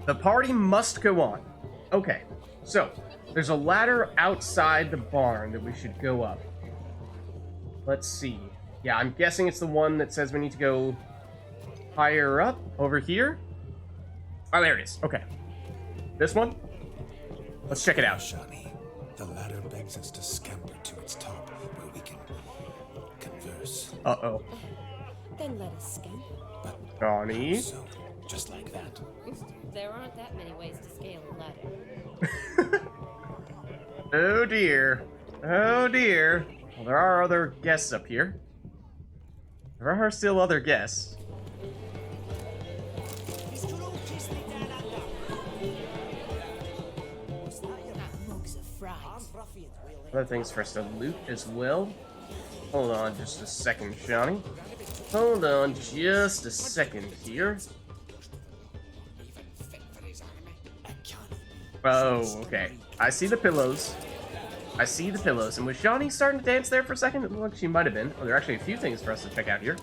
The party must go on. Okay, so there's a ladder outside the barn that we should go up. Let's see. Yeah, I'm guessing it's the one that says we need to go higher up over here. Oh, there it is. Okay. This one? Let's check it out. Shani, the ladder begs us to scamper to its top where we can converse. Uh-oh. Then let us scamper. But Johnny. so, just like that. There aren't that many ways to scale a ladder. Oh dear. Oh dear. Well, there are other guests up here. There are still other guests. Other things for us to loot as well. Hold on just a second, Johnny. Hold on just a second here. Oh, okay. I see the pillows. I see the pillows. And was Johnny starting to dance there for a second? It looked like she might have been. Oh, there are actually a few things for us to check out here.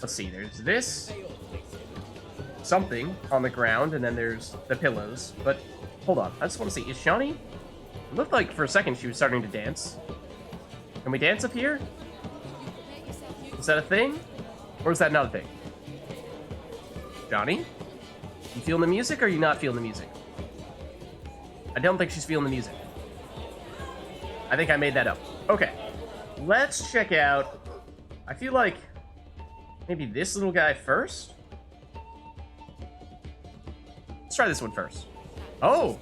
Let's see. There's this. Something on the ground, and then there's the pillows. But, hold on. I just want to see. Is Johnny... It looked like for a second she was starting to dance. Can we dance up here? Is that a thing? Or is that not a thing? Johnny? You feeling the music, or are you not feeling the music? I don't think she's feeling the music. I think I made that up. Okay. Let's check out... I feel like... maybe this little guy first? Let's try this one first. Oh!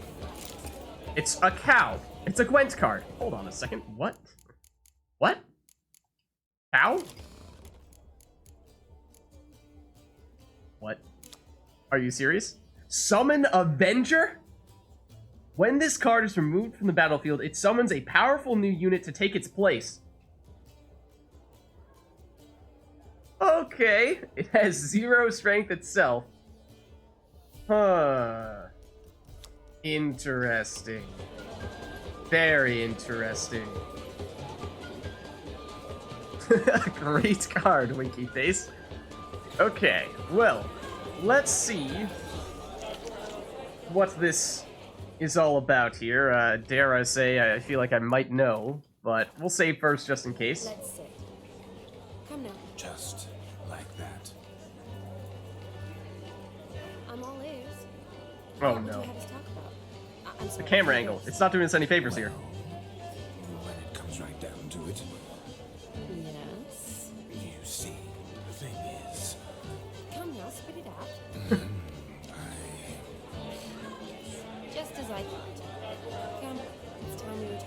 It's a cow. It's a Gwent card. Hold on a second. What? What? Cow? What? Are you serious? Summon Avenger? When this card is removed from the battlefield, it summons a powerful new unit to take its place. Okay. It has 0 strength itself. Huh. Interesting. Very interesting. Great card, Winky Face. Okay, well, let's see what this is all about here. Dare I say, I feel like I might know, but we'll save first just in case. Let's sit. Come now. Just like that. I'm all ears. Oh What would no. you have us talk about? I'm The sorry. camera angle. It's not doing us any favors here. When it comes right down to it, Yes. you see, the thing is, Come now, spit it out. Just as I thought. Come, it's time we return.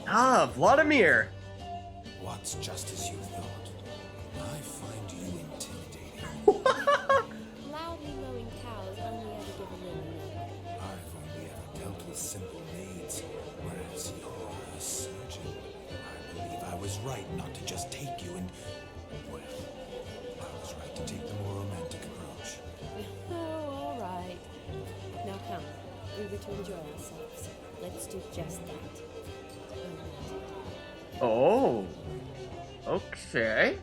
Ah, Vladimir! what's just as you thought. I find you intimidating. Loudly lowing cows only ever give a little milk. I've only ever dealt with simple needs, whereas you're a surgeon. I believe I was right not to just take you and... well, I was right to take the more romantic approach. Oh, all right. Now come, we were to enjoy ourselves. Let's do just that. Oh. Okay.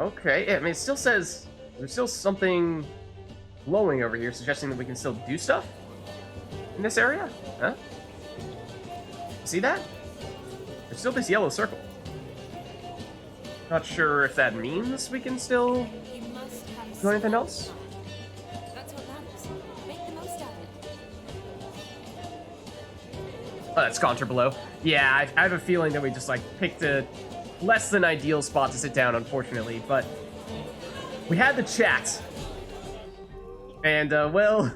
Okay. Yeah, I mean, it still says there's still something glowing over here, suggesting that we can still do stuff in this area. Huh? See that? There's still this yellow circle. Not sure if that means we can still You must have do anything else. That's what matters. Make the most of it. Oh, that's Contra below. Yeah, I have a feeling that we just, like, picked a less than ideal spot to sit down, unfortunately, but we had the chat. And, well,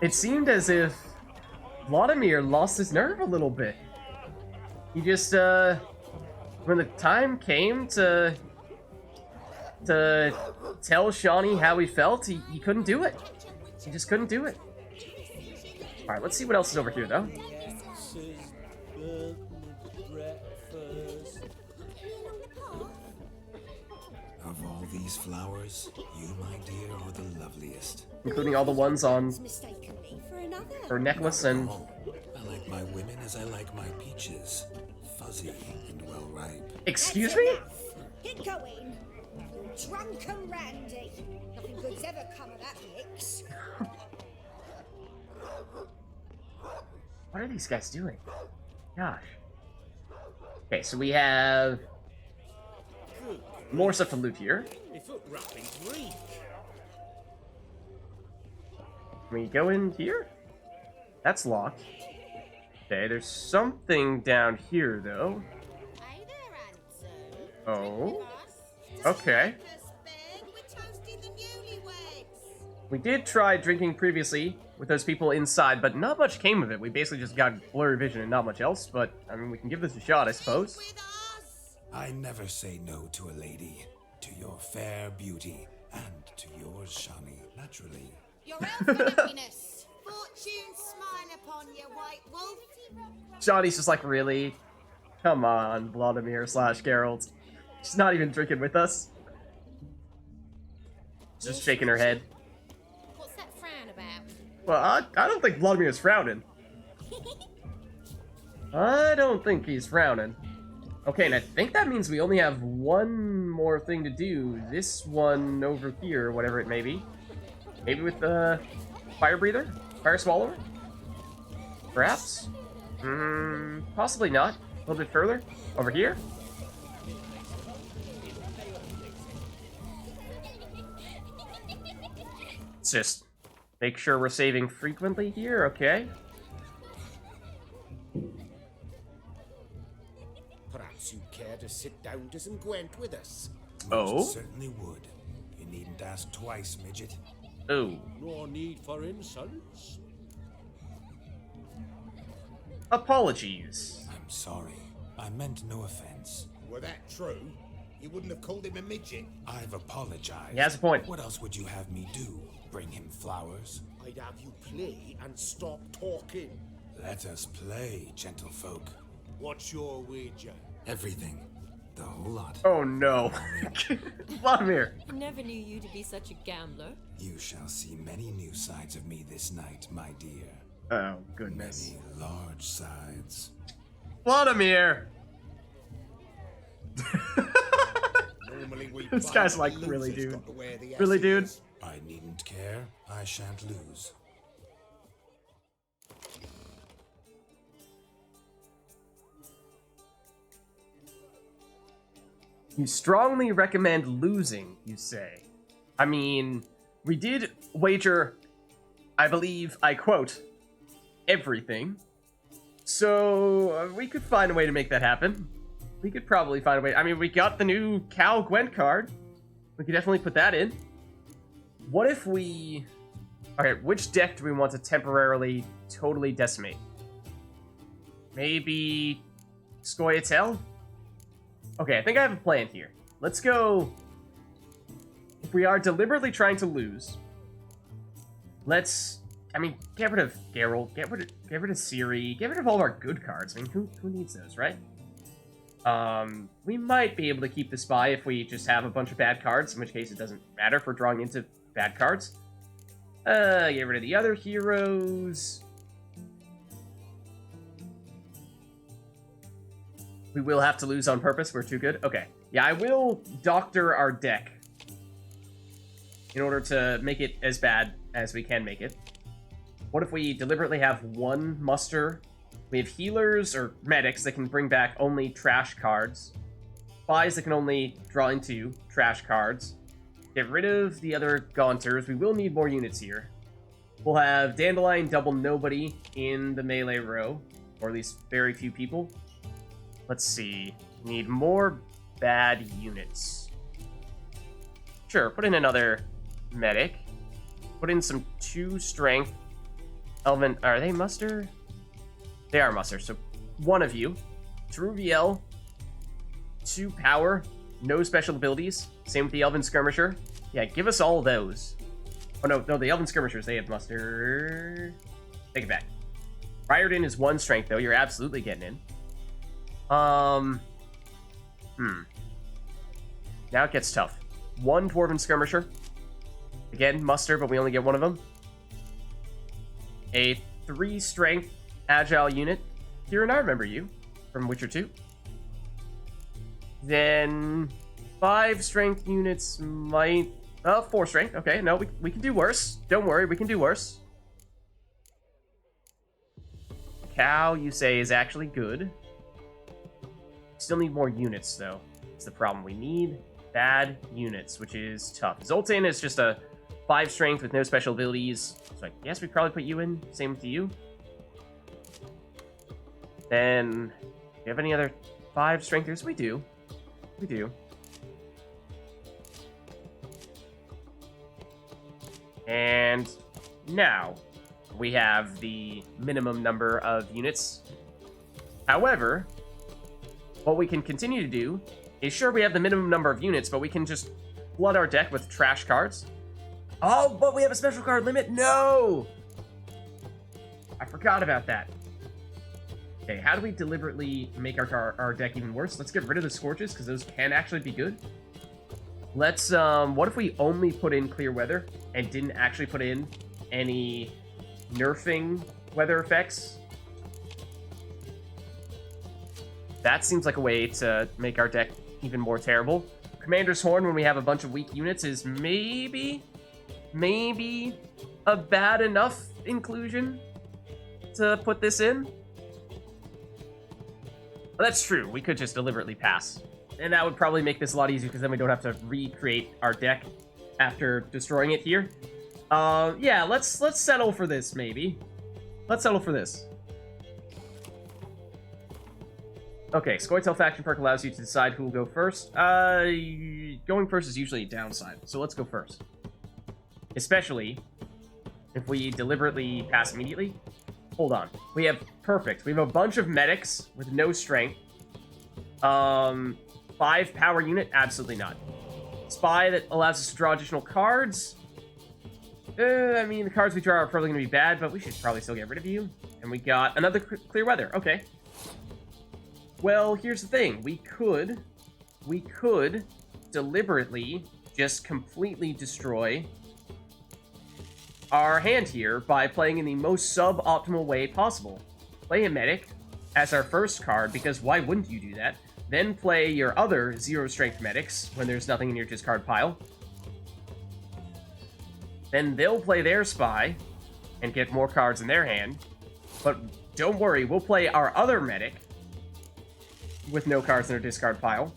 it seemed as if Vladimir lost his nerve a little bit. He just, when the time came to tell Shawnee how he felt, he couldn't do it. He just couldn't do it. Alright, let's see what else is over here, though. Of all these flowers, you, my dear, are the loveliest. Including all the ones on Mistaken me for another. her necklace and... Oh, I like my women as I like my peaches. Fuzzy and well ripe. Excuse me? Get going. Drunken Randy. Nothing good's ever come of that mix. What are these guys doing? Gosh. Okay, so we have more stuff to loot here. Can we go in here? That's locked. Okay, there's something down here, though. Hey there, handsome. Oh. Okay. We did try drinking previously with those people inside, but not much came of it. We basically just got blurry vision and not much else, but, I mean, we can give this a shot, I suppose. I never say no to a lady, to your fair beauty, and to yours, Shani, naturally. Your health and happiness. Fortune smile upon you, white wolf. Johnny's just like, really? Come on, Vladimir / Geralt. She's not even drinking with us. Just shaking her head. What's that frown about? Well, I don't think Vladimir's frowning. I don't think he's frowning. Okay, and I think that means we only have one more thing to do. This one over here, whatever it may be. Maybe with the fire breather? Fire swallower? Perhaps? Possibly not. A little bit further. Over here? Let's just make sure we're saving frequently here, okay? Perhaps you'd care to sit down to some Gwent with us. Oh? Most certainly would. You needn't ask twice, midget. Oh. No need for insults. Apologies. I'm sorry. I meant no offense. Were that true, you wouldn't have called him a midget. I've apologized. He has a point. What else would you have me do? Bring him flowers? I'd have you play and stop talking. Let us play, gentlefolk. What's your wager? Everything. The whole lot. Oh no. Vladimir. I never knew you to be such a gambler. You shall see many new sides of me this night, my dear. Oh, goodness. Many large sides. Vladimir! Normally we This find guy's the like, loser's really, dude? got to wear the Really, dude? S's. I needn't care. I shan't lose. You strongly recommend losing, you say. I mean, we did wager, I believe, I quote, everything. So, we could find a way to make that happen. We could probably find a way. I mean, we got the new Cal Gwent card. We could definitely put that in. What if we... Okay, which deck do we want to temporarily, totally decimate? Maybe... Scoia'tael? Okay, I think I have a plan here. Let's go... If we are deliberately trying to lose, let's... I mean, get rid of Geralt, get rid of Ciri, get rid of all of our good cards. I mean, who needs those, right? We might be able to keep the spy if we just have a bunch of bad cards, in which case it doesn't matter if we're drawing into bad cards. Get rid of the other heroes. We will have to lose on purpose, we're too good. Okay, yeah, I will doctor our deck in order to make it as bad as we can make it. What if we deliberately have one muster? We have healers or medics that can bring back only trash cards. Spies that can only draw into trash cards. Get rid of the other Gaunters. We will need more units here. We'll have Dandelion double nobody in the melee row. Or at least very few people. Let's see. Need more bad units. Sure, put in another medic. Put in some 2 strength. Elven, are they muster? They are muster, so one of you. Truviel, 2 power, no special abilities. Same with the Elven Skirmisher. Yeah, give us all those. Oh no, the Elven Skirmishers, they have muster. Take it back. Riordan is 1 strength though, you're absolutely getting in. Now it gets tough. 1 Dwarven Skirmisher. Again, muster, but we only get one of them. A 3 strength agile unit. Kieran, I remember you from Witcher 2. Then 5 strength units might... 4 strength. Okay, no, we can do worse. Don't worry, we can do worse. Cow, you say, is actually good. Still need more units, though. That's the problem. We need bad units, which is tough. Zoltan is just a 5 strength with no special abilities. So I guess we probably put you in. Same with you. Then, do you have any other 5 strengthers? We do. We do. And now we have the minimum number of units. However, what we can continue to do is, sure, we have the minimum number of units, but we can just flood our deck with trash cards. Oh, but we have a special card limit? No! I forgot about that. Okay, how do we deliberately make our deck even worse? Let's get rid of the Scorches, because those can actually be good. Let's, what if we only put in Clear Weather and didn't actually put in any nerfing weather effects? That seems like a way to make our deck even more terrible. Commander's Horn, when we have a bunch of weak units, is maybe a bad enough inclusion to put this in. Well, that's true. We could just deliberately pass. And that would probably make this a lot easier, because then we don't have to recreate our deck after destroying it here. Yeah, let's settle for this, maybe. Let's settle for this. Okay, Scoia'tael Faction Perk allows you to decide who will go first. Going first is usually a downside, so let's go first. Especially if we deliberately pass immediately. Hold on. We have perfect. We have a bunch of medics with no strength. 5 power unit? Absolutely not. Spy that allows us to draw additional cards. I mean, the cards we draw are probably going to be bad, but we should probably still get rid of you. And we got another Clear Weather. Okay. Well, here's the thing. We could deliberately just completely destroy our hand here by playing in the most suboptimal way possible. Play a medic as our first card, because why wouldn't you do that? Then play your other 0 strength medics when there's nothing in your discard pile. Then they'll play their spy and get more cards in their hand. But don't worry, we'll play our other medic with no cards in their discard pile.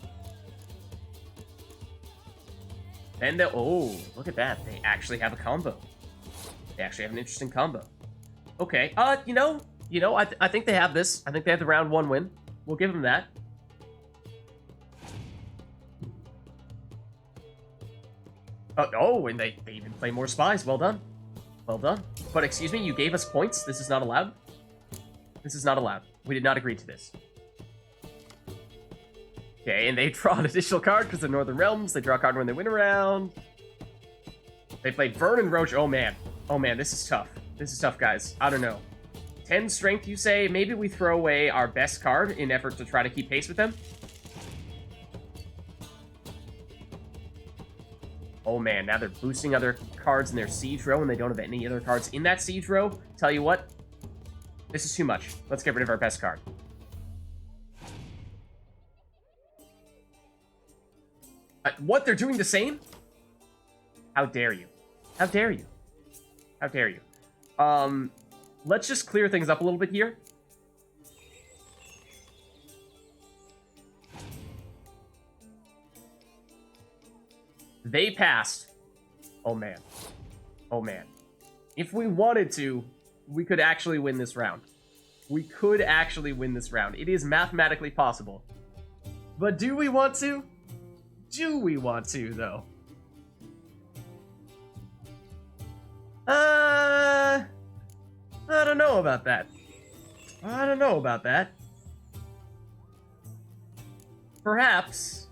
Then they'll... Oh, look at that. They actually have a combo. They actually have an interesting combo. Okay, you know, I think they have this. I think they have the round 1 win. We'll give them that. Oh, and they even play more spies. Well done. Well done. But excuse me, you gave us points. This is not allowed. This is not allowed. We did not agree to this. Okay, and they draw an additional card because they're Northern Realms. They draw a card when they win a round. They played Vernon Roach. Oh, man. Oh, man, this is tough. This is tough, guys. I don't know. 10 strength, you say? Maybe we throw away our best card in effort to try to keep pace with them? Oh, man, now they're boosting other cards in their siege row, and they don't have any other cards in that siege row. Tell you what, this is too much. Let's get rid of our best card. What? They're doing the same? How dare you? How dare you? How dare you? Let's just clear things up a little bit here. They passed. Oh, man. Oh, man. If we wanted to, we could actually win this round. We could actually win this round. It is mathematically possible. But do we want to? Do we want to, though? I don't know about that. I don't know about that. Perhaps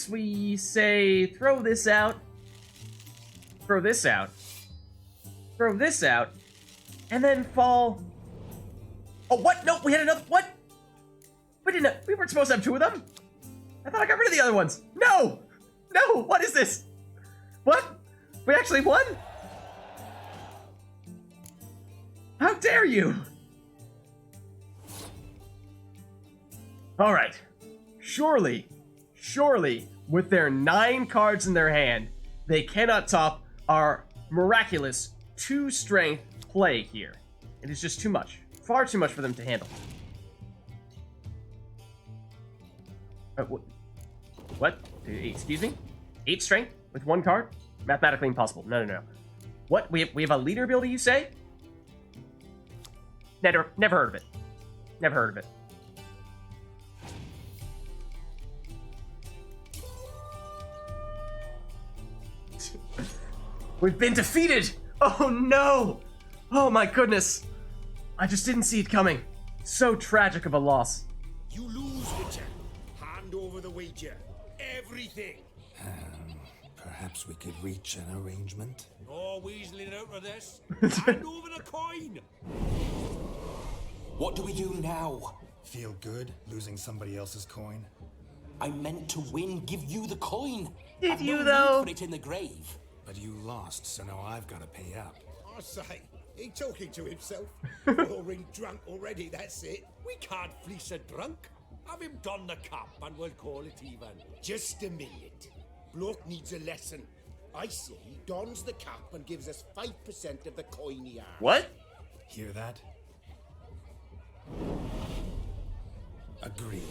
we say, throw this out, throw this out, throw this out, and then fall... Oh, what? No, we had another... What? We didn't... We weren't supposed to have 2 of them. I thought I got rid of the other ones. No! No! What is this? What? We actually won? How dare you? Alright. Surely surely, with their 9 cards in their hand, they cannot top our miraculous 2 strength play here. It is just too much. Far too much for them to handle. What? Excuse me? 8 strength with 1 card? Mathematically impossible. No. What? We have a leader ability, you say? Never heard of it. Never heard of it. We've been defeated! Oh no! Oh my goodness! I just didn't see it coming. So tragic of a loss. You lose, Witcher. Hand over the wager. Everything. Perhaps we could reach an arrangement. No weaseling out of this. Hand over the coin. What do we do now? Feel good losing somebody else's coin? I meant to win, give you the coin. Did I've you, no though? need for it in the grave. But you lost, so now I've got to pay up. I say, he talking to himself. Roaring drunk already, that's it. We can't fleece a drunk. Have him don the cup and we'll call it even. Just a minute. Bloke needs a lesson. I say he dons the cup and gives us 5% of the coin he has. What? Hear that? Agreed.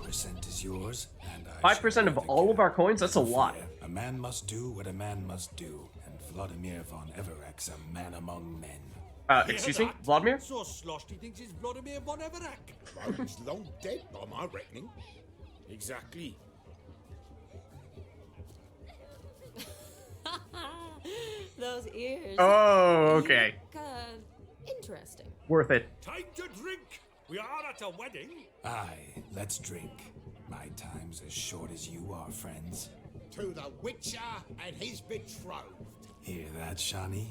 5% is yours, and I 5% of all of our coins? That's a lot. A man must do what a man must do, and Vladimir von Everek's a man among men. Excuse me? Vladimir? So sloshed he thinks he's Vladimir von Everek. Well, he's long dead by my reckoning. Exactly. Those ears. Oh, okay. Interesting. Worth it. Time to drink. We are at a wedding. Aye, let's drink. My time's as short as you are, friends. To the Witcher and his betrothed. Hear that, Shani?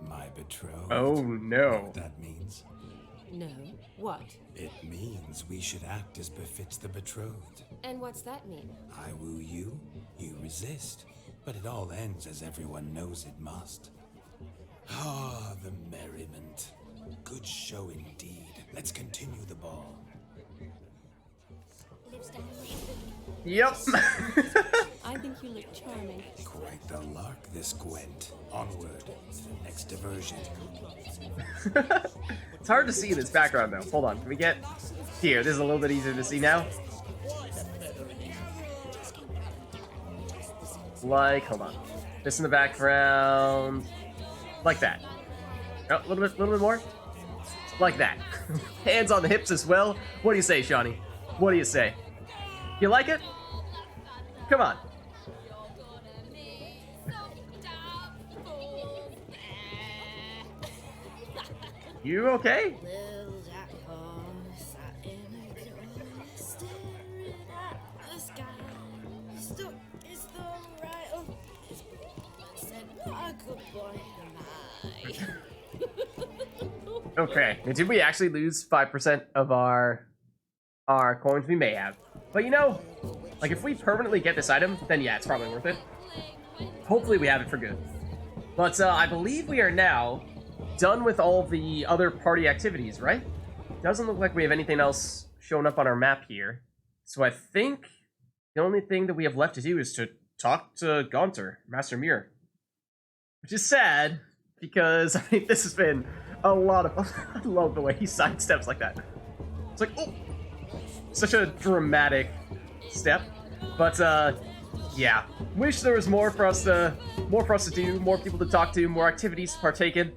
My betrothed. Oh, Know no. what that means? No. What? It means we should act as befits the betrothed. And what's that mean? I woo you, you resist. But it all ends as everyone knows it must. Ah, the merriment. Good show indeed. Let's continue the ball. Yep. I think you look charming. Quite the lark, this Gwent. Onward to the next diversion. It's hard to see in this background, though. Hold on. Can we get... Here, this is a little bit easier to see now. Like, hold on. This in the background. Like that. Oh, a little bit more. Like that. Hands on the hips as well. What do you say, Shawnee? What do you say? You like it? Come on. You okay? Okay. Now, did we actually lose 5% of our coins? We may have. But you know, like if we permanently get this item, then yeah, it's probably worth it. Hopefully we have it for good. But I believe we are now done with all the other party activities, right? Doesn't look like we have anything else showing up on our map here. So I think the only thing that we have left to do is to talk to Gaunter, Master Muir. Which is sad, because I think this has been a lot of... I love the way he sidesteps like that. It's like, oh! Such a dramatic step. But, yeah. Wish there was more for us to do, more people to talk to, more activities to partake in.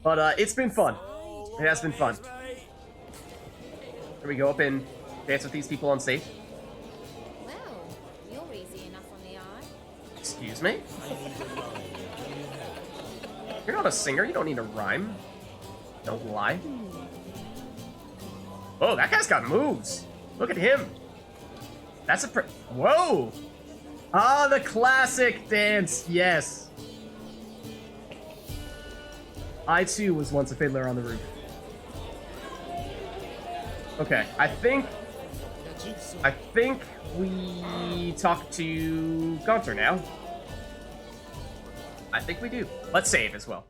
But, it's been fun. It has been fun. Can we go up and dance with these people on stage? Well, you're easy enough on the eye. Excuse me? You're not a singer, you don't need a rhyme. Don't lie. Oh, that guy's got moves. Look at him. That's a whoa! Ah, the classic dance, yes. I too was once a fiddler on the roof. Okay, I think we talk to Gaunter now. I think we do. Let's save as well.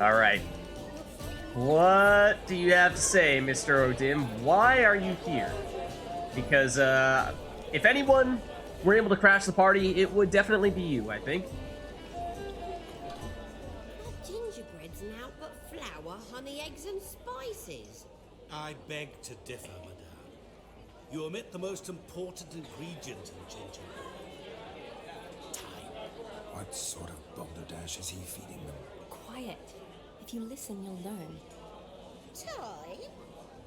All right. What do you have to say, Mr. Odin? Why are you here? Because, if anyone were able to crash the party, it would definitely be you, I think. That gingerbread's naught but flour, honey, eggs, and spices. I beg to differ, madame. You omit the most important ingredient in gingerbread. Time. What sort of balderdash is he feeding them? Quiet. If you listen, you'll learn. Time?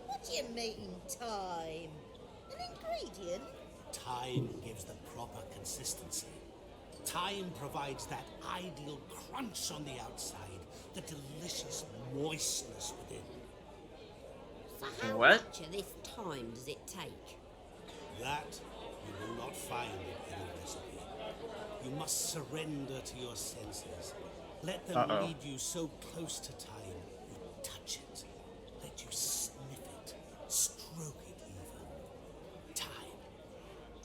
What do you mean, time? An ingredient? Time gives the proper consistency. Time provides that ideal crunch on the outside, the delicious moistness within. So how What? much of this time does it take? That you will not find in any recipe. You must surrender to your senses. Let them lead you so close to time, you touch it. Let you sniff it, stroke it even. Time.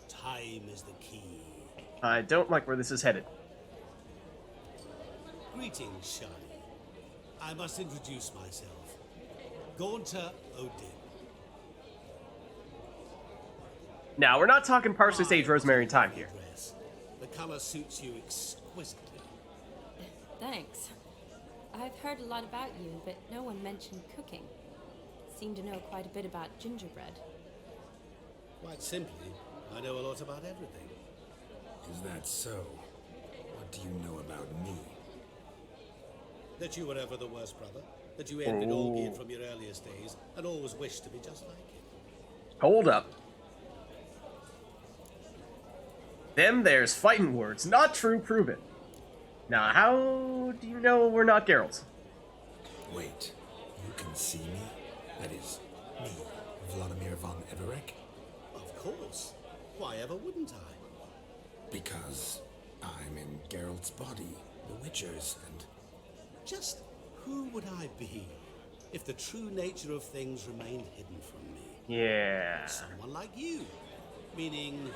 Time is the key. I don't like where this is headed. Greetings, Shani. I must introduce myself. Gaunter Odin. Now, we're not talking parsley, sage, rosemary, and thyme here. Dress. The color suits you exquisitely. Thanks. I've heard a lot about you, but no one mentioned cooking. Seem to know quite a bit about gingerbread. Quite simply, I know a lot about everything. Is that so? What do you know about me? That you were ever the worst brother. That you envied Olgierd from your earliest days and always wished to be just like him. Hold up. Them there's fighting words. Not true, prove it. Now, how do you know we're not Geralt? Wait, you can see me? That is, me, Vladimir von Everek? Of course. Why ever wouldn't I? Because I'm in Geralt's body, the Witcher's, and Just who would I be if the true nature of things remained hidden from me? Yeah. Someone like you. Meaning,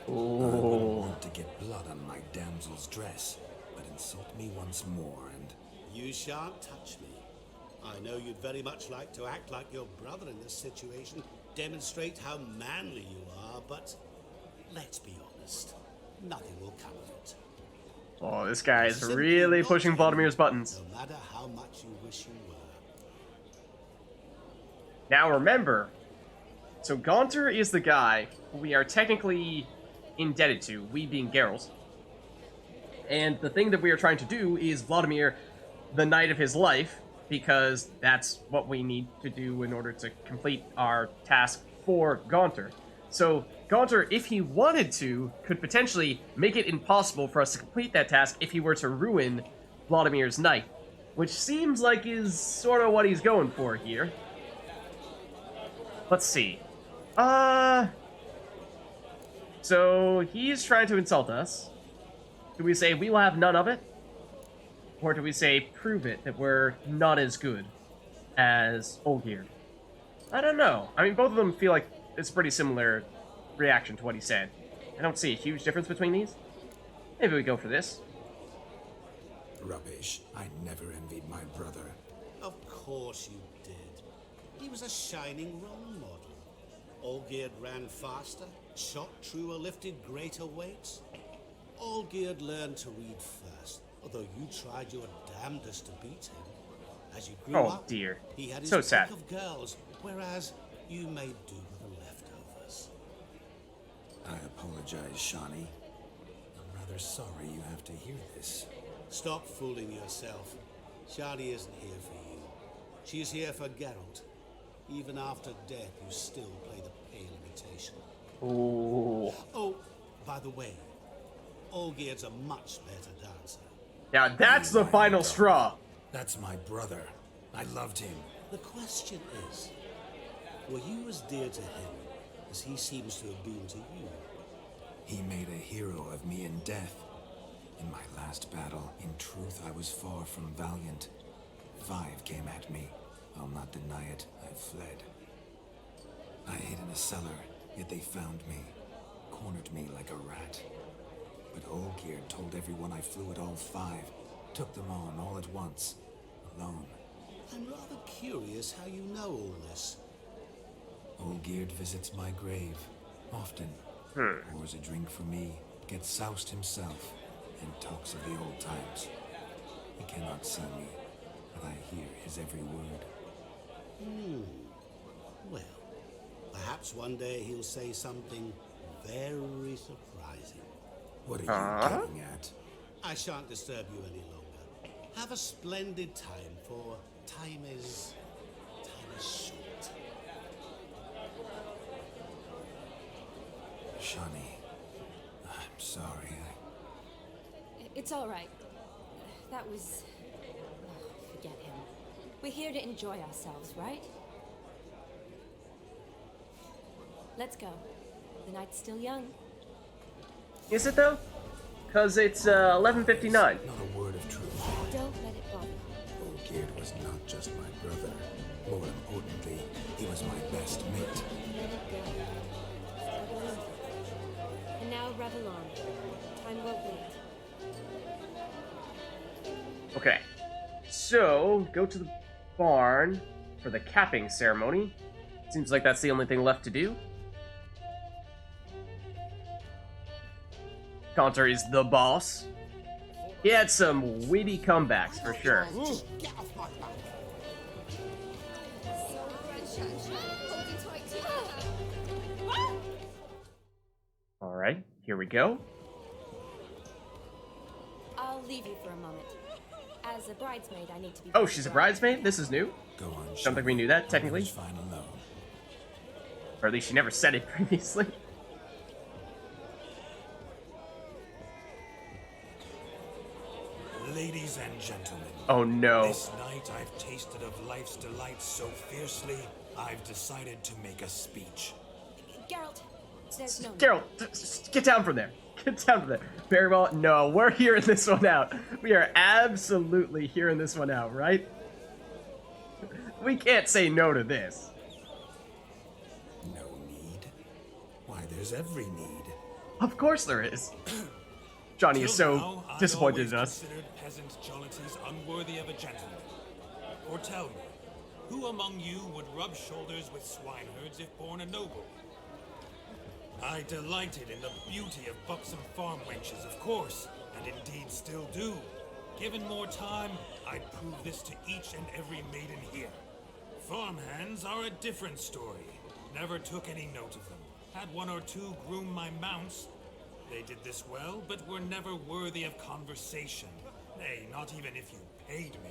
I wouldn't want to get blood on my damsel's dress, but insult me once more and... you shan't touch me. I know you'd very much like to act like your brother in this situation, demonstrate how manly you are, but let's be honest, nothing will come of it. Oh, this guy is Simply really not pushing you, Vladimir's buttons. No matter how much you wish you were. Now remember, so Gaunter is the guy who we are technically indebted to, we being Geralt. And the thing that we are trying to do is Vladimir the night of his life, because that's what we need to do in order to complete our task for Gaunter. So Gaunter, if he wanted to, could potentially make it impossible for us to complete that task if he were to ruin Vladimir's night, which seems like is sort of what he's going for here. Let's see. So he's trying to insult us. Do we say we will have none of it? Or do we say prove it that we're not as good as Olgierd? I don't know. I mean, both of them feel like it's a pretty similar reaction to what he said. I don't see a huge difference between these. Maybe we go for this. Rubbish. I never envied my brother. Of course you did. He was a shining role model. Olgierd ran faster, shot truer, lifted greater weights. Olgierd learned to read first, although you tried your damnedest to beat him. As you grew Oh, up, dear. he had his So pick sad. of girls, whereas you made do with the leftovers. I apologize, Shani. I'm rather sorry you have to hear this. Stop fooling yourself. Shani isn't here for you. She's here for Geralt. Even after death, you still play the pale imitation. Ooh. Oh, by the way, Olgierd's a much better dancer. Now that's the final straw. That's my brother. I loved him. The question is, were you as dear to him as he seems to have been to you? He made a hero of me in death. In my last battle, in truth, I was far from valiant. 5 came at me. I'll not deny it, I fled. I hid in a cellar, yet they found me, cornered me like a rat. But Olgierd told everyone I flew at all 5, took them on all at once, alone. I'm rather curious how you know all this. Old Geert visits my grave, often. Pours a drink for me, gets soused himself, and talks of the old times. He cannot see me, but I hear his every word. Well, perhaps one day he'll say something very surprising. What are you getting at? I shan't disturb you any longer. Have a splendid time, for time is short. Shawnee, I'm sorry. It's all right. That was... oh, forget him. We're here to enjoy ourselves, right? Let's go. The night's still young. Is it though? Cause it's 11:59. Not a word of truth. Don't let it bother you. Old Geert was not just my brother. More importantly, he was my best mate. Let it go. Struggle into it. And now revel on. Time won't wait. Okay. So, go to the barn for the capping ceremony. Seems like that's the only thing left to do. Conter is the boss. He had some witty comebacks for sure. Just get off my back. Alright, here we go. I'll leave you for a moment. As a bridesmaid, I need to be... Oh, she's a bridesmaid? This is new? Go on, Don't think we knew that, technically. It's fine alone. Or at least she never said it previously. Ladies and gentlemen, Oh no. this night I've tasted of life's delights so fiercely, I've decided to make a speech. Geralt, there's no... Geralt, just get down from there. Get down from there. Very well. No, we're hearing this one out. We are absolutely hearing this one out, right? We can't say no to this. No need? Why, there's every need. Of course there is. Johnny is Till so now, I'd disappointed always in us. considered peasant jollities unworthy of a gentleman. Or tell me, who among you would rub shoulders with swineherds if born a noble? I delighted in the beauty of buxom farm wenches, of course, and indeed still do. Given more time, I'd prove this to each and every maiden here. Farmhands are a different story. Never took any note of them. Had one or two groom my mounts. They did this well, but were never worthy of conversation. Nay, not even if you paid me.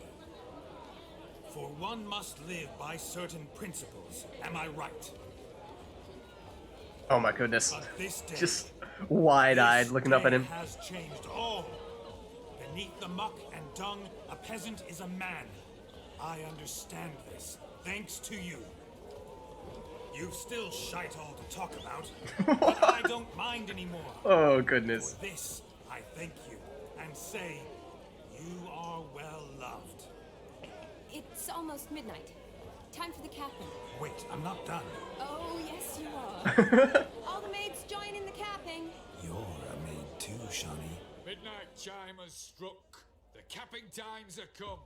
For one must live by certain principles. Am I right? Oh my goodness. But this day, Just wide-eyed this looking up at day him. has changed all. Beneath the muck and dung, a peasant is a man. I understand this, thanks to you. You've still shite all to talk about, but I don't mind anymore. Oh goodness. For this, I thank you, and say, you are well loved. It's almost midnight. Time for the capping. Wait, I'm not done. Oh, yes, you are. All the maids join in the capping. You're a maid too, Shawnee. Midnight chime has struck. The capping times are come.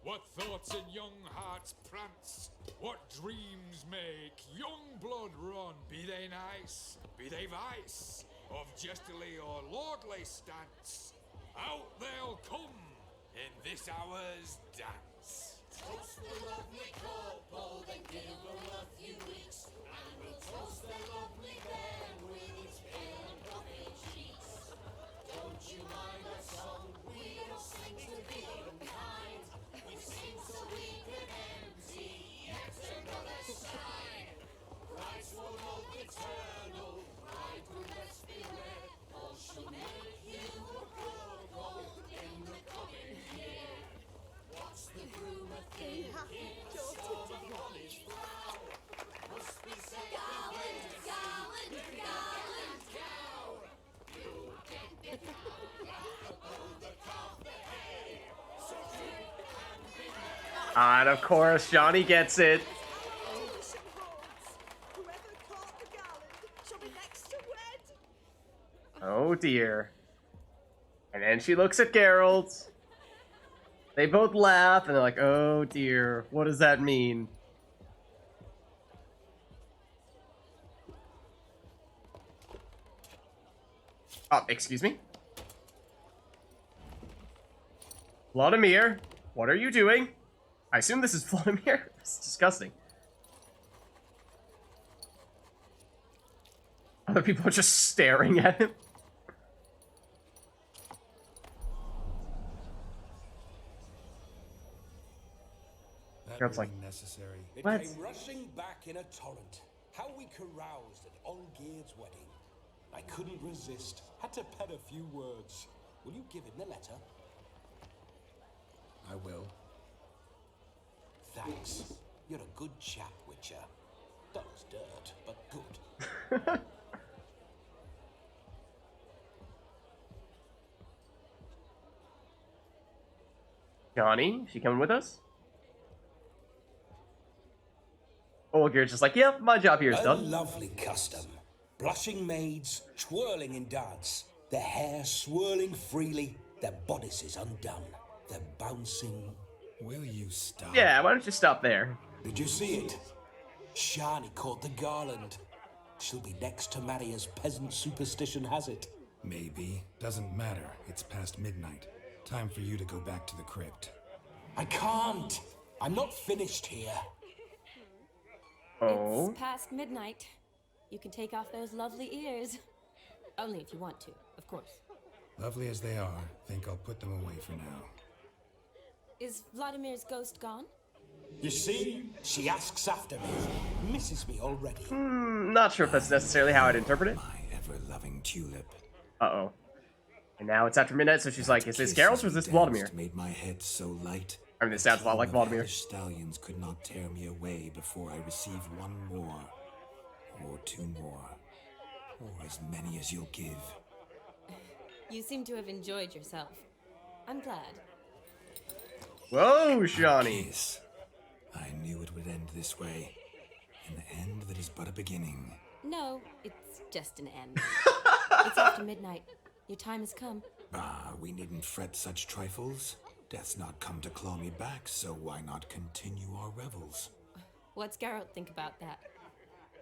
What thoughts in young hearts prance? What dreams make young blood run? Be they nice, be they vice, of jestily or lordly stance, out they'll come in this hour's dance. Toast the lovely couple, then give them a few weeks, and we'll toast the lovely bear with its pale and puffy cheeks. Don't you mind our song? We don't sing to be unkind. We sing so we can empty yet another side. Christ will hope eternal, bridegroom let's beware, or she'll make you a poor gold in the coming year. What's the groom a thinking? Storm upon his brow. Must be said gallant, gallant, gallant cow. You get the the calf the hay. So drink and be merry. And of course, Johnny gets it. Whoever caught the gallant shall be next to wed. Oh dear. And then she looks at Geralt. They both laugh, and they're like, oh dear, what does that mean? Oh, excuse me? Vladimir, what are you doing? I assume this is Vladimir? It's disgusting. Other people are just staring at him. That Geralt's really like, necessary. It What? came rushing back in a torrent. How we caroused at Olgierd's wedding. I couldn't resist. Had to pen a few words. Will you give him the letter? I will. Thanks. You're a good chap, Witcher. Dull's dirt, but good. Johnny, she coming with us? Olgierd's just like, yep, my job here is A done. lovely custom. Blushing maids, twirling in dance. Their hair swirling freely, their bodices undone. They're bouncing. Will you stop? Yeah, why don't you stop there? Did you see it? Shani caught the garland. She'll be next to marry as peasant superstition has it. Maybe. Doesn't matter. It's past midnight. Time for you to go back to the crypt. I can't. I'm not finished here. Oh. It's past midnight. You can take off those lovely ears. Only if you want to, of course. Lovely as they are, think I'll put them away for now. Is Vladimir's ghost gone? You see? She asks after me. Misses me already. Not sure if that's necessarily how I'd interpret it. My ever-loving tulip. Uh-oh. And now it's after midnight, so she's like, is this Kiss Geralt as or is we this Vladimir? danced Made my head so light. I mean, this sounds a lot like The Vladimir. hellish stallions could not tear me away before I receive one more. Or two more. Or as many as you'll give. You seem to have enjoyed yourself. I'm glad. Whoa, Shani. Kiss. I knew it would end this way. An end that is but a beginning. No, it's just an end. It's after midnight. Your time has come. Ah, we needn't fret such trifles. Death's not come to claw me back, so why not continue our revels? What's Geralt think about that?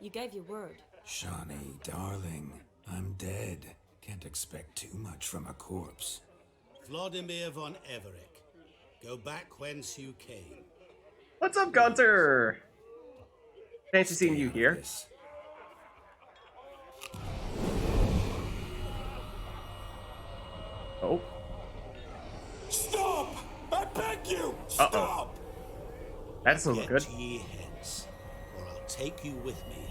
You gave your word. Shani, darling, I'm dead. Can't expect too much from a corpse. Vladimir von Everick, go back whence you came. What's up, Gunter? Fancy seeing you here. This. Oh. Stop! I beg you! Stop! That doesn't look good. Get ye hence, or I'll take you with me,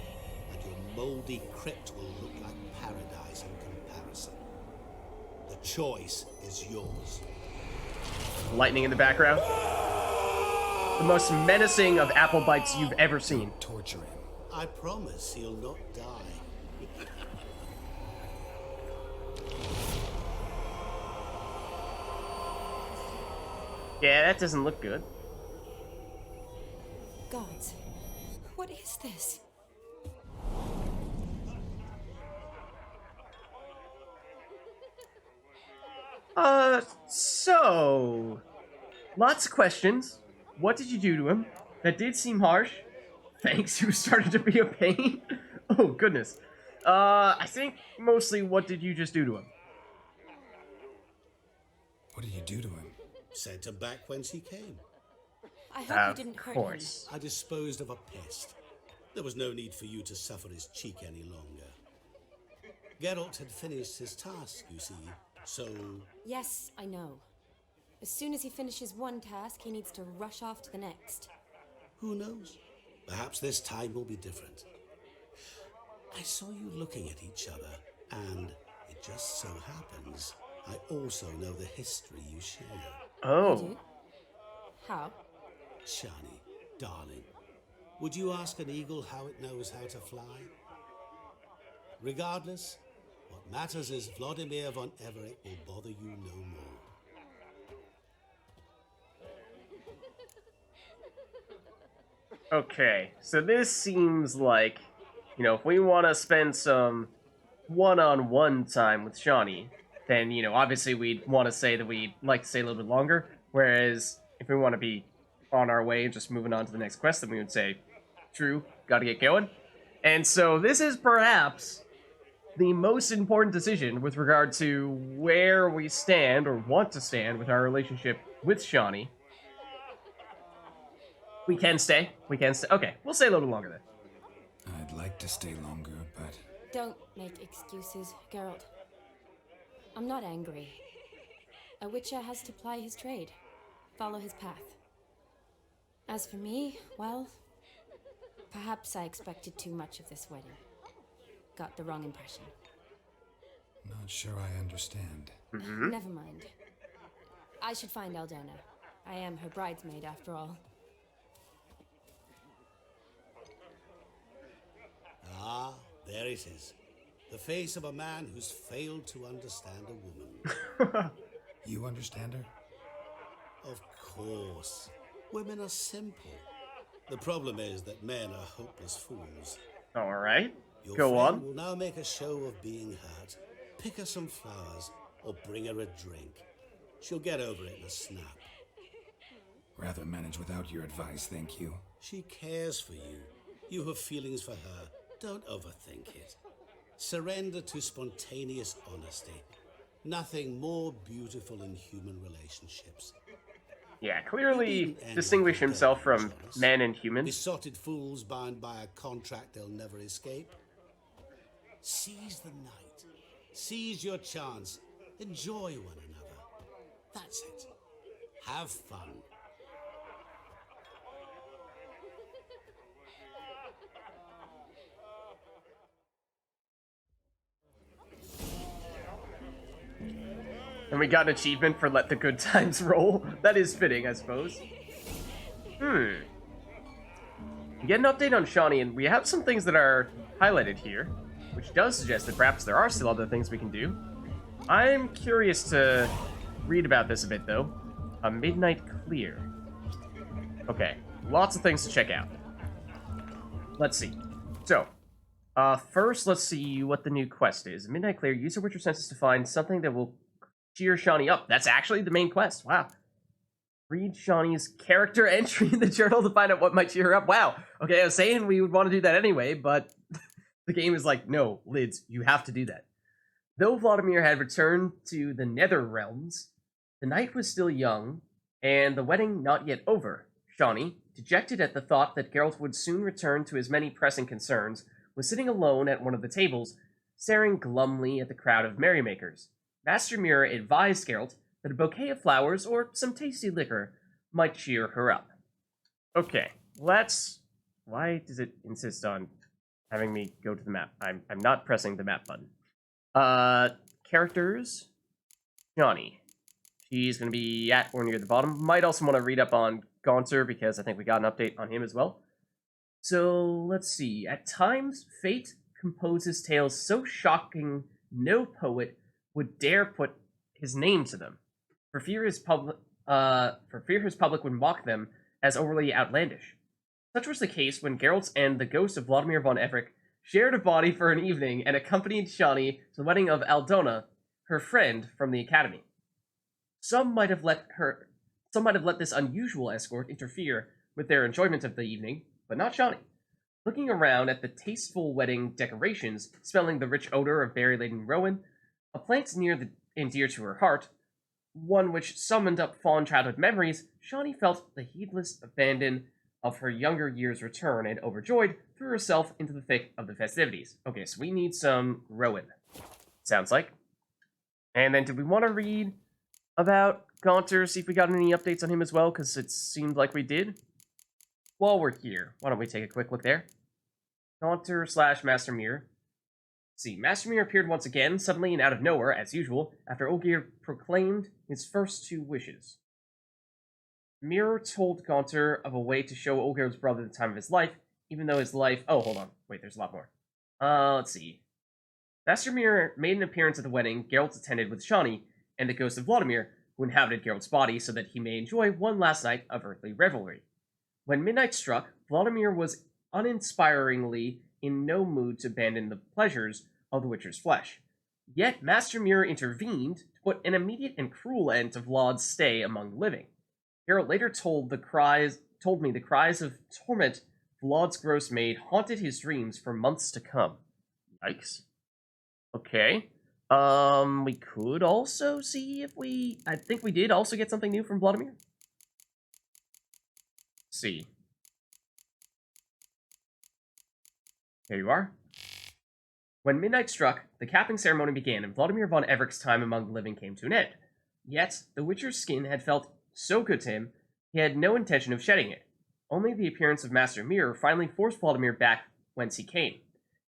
and your mouldy crypt will look like paradise in comparison. The choice is yours. Lightning in the background. The most menacing of apple bites you've ever seen. Torture him. I promise he'll not die. Yeah, that doesn't look good. Gods, what is this? So... Lots of questions. What did you do to him? That did seem harsh. Thanks, you started to be a pain. Oh, goodness. I think mostly what did you just do to him? What did you do to him? Sent him back whence he came. I hope Of you didn't hurt course. I disposed of a pest. There was no need for you to suffer his cheek any longer. Geralt had finished his task, you see, so... him. Yes, I know. As soon as he finishes one task, he needs to rush off to the next. Who knows? Perhaps this time will be different. I saw you looking at each other, and it just so happens I also know the history you share. Oh. You? How? Shani, darling, would you ask an eagle how it knows how to fly? Regardless, what matters is Vladimir von Everick will bother you no more. Okay, so this seems like, you know, if we want to spend some one-on-one time with Shani, then, you know, obviously we'd want to say that we'd like to stay a little bit longer. Whereas if we want to be on our way and just moving on to the next quest, then we would say, true, gotta get going. And so this is perhaps the most important decision with regard to where we stand or want to stand with our relationship with Shawnee. We can stay. We can stay. Okay, we'll stay a little longer then. I'd like to stay longer, but Don't make excuses, Geralt. I'm not angry. A witcher has to ply his trade, follow his path. As for me, well, perhaps I expected too much of this wedding. Got the wrong impression. not sure I understand. Never mind. I should find Aldona. I am her bridesmaid, after all. Ah, there it is. The face of a man who's failed to understand a woman. You understand her? Of course. Women are simple. The problem is that men are hopeless fools. All right, Your go friend on. will now make a show of being hurt, pick her some flowers, or bring her a drink. She'll get over it in a snap. Rather manage without your advice, thank you. She cares for you. You have feelings for her. Don't overthink it. Surrender to spontaneous honesty. Nothing more beautiful in human relationships. Yeah, clearly distinguish himself from men and humans. Besotted fools bound by a contract they'll never escape. Seize the night. Seize your chance. Enjoy one another. That's it. Have fun. And we got an achievement for let the good times roll. That is fitting, I suppose. We get an update on Shawnee, and we have some things that are highlighted here, which does suggest that perhaps there are still other things we can do. I'm curious to read about this a bit, though. A midnight clear. Okay, lots of things to check out. Let's see. So, first, let's see what the new quest is. Midnight clear. Use your Witcher senses to find something that will cheer Shawnee up. That's actually the main quest. Wow. Read Shawnee's character entry in the journal to find out what might cheer her up. Wow. Okay, I was saying we would want to do that anyway, but the game is like, no, Lids, you have to do that. Though Vladimir had returned to the Nether Realms, the night was still young, and the wedding not yet over. Shawnee, dejected at the thought that Geralt would soon return to his many pressing concerns, was sitting alone at one of the tables, staring glumly at the crowd of merrymakers. Master Mirror advised Geralt that a bouquet of flowers or some tasty liquor might cheer her up. Okay, let's... Why does it insist on having me go to the map? I'm not pressing the map button. Characters. Johnny. She's going to be at or near the bottom. Might also want to read up on Gaunter because I think we got an update on him as well. So, let's see. At times, fate composes tales so shocking no poet would dare put his name to them, for fear his public would mock them as overly outlandish. Such was the case when Geralt and the ghost of Vladimir von Everec shared a body for an evening and accompanied Shawnee to the wedding of Aldona, her friend from the academy. Some might have let this unusual escort interfere with their enjoyment of the evening, but not Shawnee. Looking around at the tasteful wedding decorations, smelling the rich odor of berry-laden rowan, a plant near and dear to her heart, one which summoned up fond childhood memories, Shawnee felt the heedless abandon of her younger years return and, overjoyed, threw herself into the thick of the festivities. Okay, so we need some rowan, sounds like. And then did we want to read about Gaunter, see if we got any updates on him as well, because it seemed like we did? While we're here, why don't we take a quick look there? Gaunter / Master Mirror. See, Master Mirror appeared once again, suddenly and out of nowhere, as usual, after Olgierd proclaimed his first two wishes. Mirror told Gaunter of a way to show Olgierd's brother the time of his life, even though his life... Oh, hold on. Wait, there's a lot more. Let's see. Master Mirror made an appearance at the wedding Geralt attended with Shawnee and the ghost of Vladimir, who inhabited Geralt's body so that he may enjoy one last night of earthly revelry. When midnight struck, Vladimir was uninspiringly in no mood to abandon the pleasures of the Witcher's flesh. Yet Master Mirror intervened to put an immediate and cruel end to Vlad's stay among the living. Geralt later told me the cries of torment Vlad's gross maid haunted his dreams for months to come. Yikes. Okay. We could also see if I think we did also get something new from Vladimir. Let's see. Here you are. When midnight struck, the capping ceremony began, and Vladimir von Everich's time among the living came to an end. Yet, the Witcher's skin had felt so good to him, he had no intention of shedding it. Only the appearance of Master Mirror finally forced Vladimir back whence he came.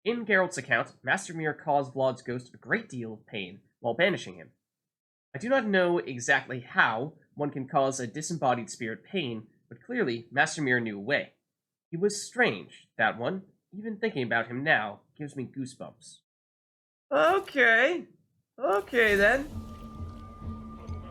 In Geralt's account, Master Mirror caused Vlad's ghost a great deal of pain while banishing him. I do not know exactly how one can cause a disembodied spirit pain, but clearly Master Mirror knew a way. He was strange, that one. Even thinking about him now gives me goosebumps. Okay. Okay, then.